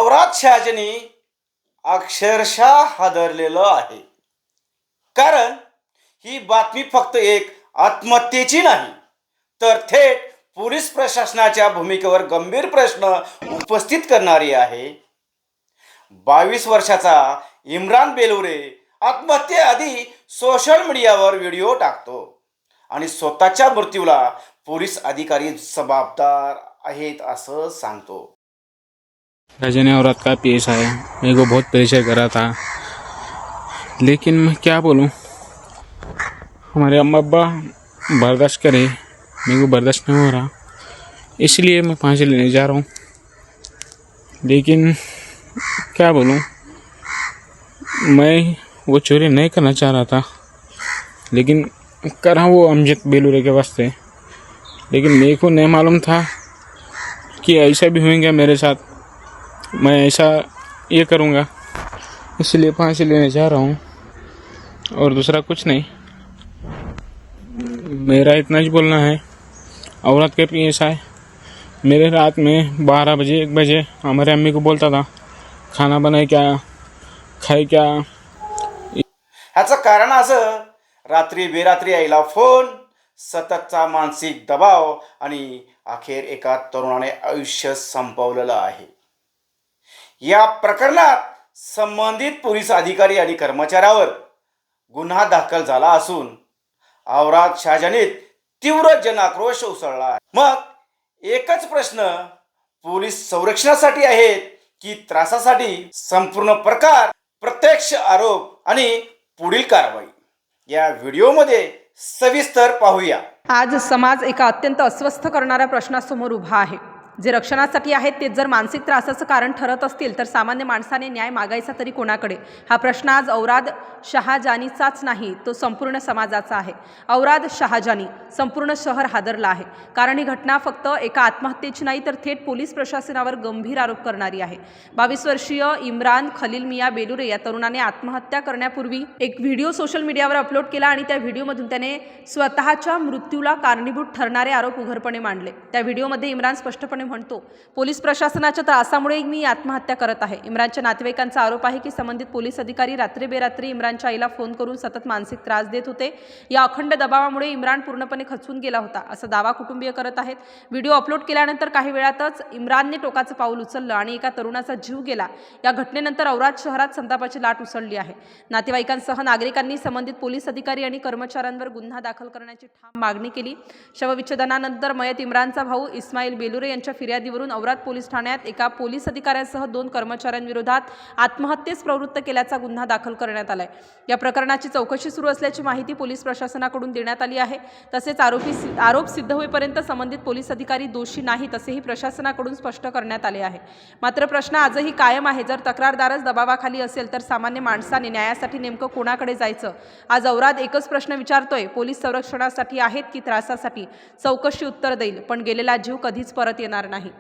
औराद शहाजनी अक्षरशः हादरलेलं आहे. कारण ही बातमी फक्त एक आत्महत्येची नाही, तर थेट पोलीस प्रशासनाच्या भूमिकेवर गंभीर प्रश्न उपस्थित करणारी आहे. 22 वर्षाचा इम्रान बेलुरे आत्महत्येआधी सोशल मीडियावर व्हिडिओ टाकतो आणि स्वतःच्या मृत्यूला पोलीस अधिकारी जबाबदार आहेत असं सांगतो. राजा औरत का पेश आया, मेरे को बहुत प्रेशर करा था, लेकिन मैं क्या बोलूँ, हमारे अम्मा अब्बा बर्दाश्त करे, मेरे को बर्दाश्त नहीं हो रहा, इसलिए मैं फांसी लेने जा रहा हूँ. लेकिन क्या बोलूँ, मैं वो चोरी नहीं करना चाह रहा था, लेकिन करा वो अमजद बेलुरे के वास्ते. लेकिन मेरे को नहीं मालूम था कि ऐसा भी होएगा मेरे साथ, मैं ऐसा ये करूँगा, इसलिए फांसी लेने जा रहा हूँ और दूसरा कुछ नहीं. मेरा इतना ही बोलना है. औरत के पेश आए, मेरे रात में 12 बजे 1 बजे हमारे अम्मी को बोलता था खाना बनाए क्या, खाए क्या. ह्याचं कारण असं रात्री बेरात्री आईला फोन, सततचा मानसिक दबाव आणि अखेर एका तरुणाने आयुष्य संपवलेलं आहे. या प्रकरणात संबंधित पोलीस अधिकारी आणि कर्मचाऱ्यावर गुन्हा दाखल झाला असून औराद शहाजनीत तीव्र जनाक्रोश उसळला आहे. मग एकच प्रश्न, पोलीस संरक्षणासाठी आहेत की त्रासासाठी? संपूर्ण प्रकार, प्रत्यक्ष आरोप आणि पुढील कारवाई या व्हिडिओमध्ये सविस्तर पाहूया. आज समाज एका अत्यंत अस्वस्थ करणाऱ्या प्रश्नासमोर उभा आहे. जे रक्षणासाठी आहेत तेच जर मानसिक त्रासाचं कारण ठरत असतील तर सामान्य माणसाने न्याय मागायचा तरी कोणाकडे? हा प्रश्न आज औराद शहाजानीचाच नाही, तो संपूर्ण समाजाचा आहे. औराद शहाजानी, संपूर्ण शहर हादरलं आहे. कारण ही घटना फक्त एका आत्महत्येची नाही तर थेट पोलीस प्रशासनावर गंभीर आरोप करणारी आहे. 22 वर्षीय इम्रान खलील मिया बेलुरे या तरुणाने आत्महत्या करण्यापूर्वी एक व्हिडिओ सोशल मीडियावर अपलोड केला आणि त्या व्हिडिओमधून त्याने स्वतःच्या मृत्यूला कारणीभूत ठरणारे आरोप उघडपणे मांडले. त्या व्हिडिओमध्ये इम्रान स्पष्टपणे म्हणतो, पोलीस प्रशासनाच्या त्रासामुळे मी आत्महत्या करत आहे. इम्रानच्या नातेवाईकांचा आरोप आहे की संबंधित पोलीस अधिकारी रात्री बेरात्री इम्रानच्या आईला फोन करून सतत मानसिक त्रास देत होते. या अखंड दबावामुळे इम्रान पूर्णपणे खचून गेला होता, असा दावा कुटुंबीय करत आहेत. व्हिडिओ अपलोड केल्यानंतर काही वेळातच इम्रानने टोकाचं पाऊल उचललं आणि एका तरुणाचा जीव गेला. या घटनेनंतर औराद शहरात संतापाची लाट उसळली आहे. नातेवाईकांसह नागरिकांनी संबंधित पोलीस अधिकारी आणि कर्मचाऱ्यांवर गुन्हा दाखल करण्याची ठाम मागणी केली. शवविच्छेदनानंतर मयत इम्रानचा भाऊ इस्माईल बेलुरे यांच्या फिर्यादीवरून औराद पोलीस ठाण्यात एका पोलीस अधिकाऱ्यासह 2 कर्मचाऱ्यांविरोधात आत्महत्येस प्रवृत्त केल्याचा गुन्हा दाखल करण्यात आलाय. या प्रकरणाची चौकशी सुरू असल्याची माहिती पोलीस प्रशासनाकडून देण्यात आली आहे. तसेच आरोप सिद्ध होईपर्यंत संबंधित पोलीस अधिकारी दोषी नाहीत असेही प्रशासनाकडून स्पष्ट करण्यात आले आहे. मात्र प्रश्न आजही कायम आहे, जर तक्रारदारच दबावाखाली असेल तर सामान्य माणसाने न्यायासाठी नेमकं कोणाकडे जायचं? आज औराद एकच प्रश्न विचारतोय, पोलीस संरक्षणासाठी आहेत की त्रासासाठी? चौकशी उत्तर देईल, पण गेलेला जीव कधीच परत येणार नाही.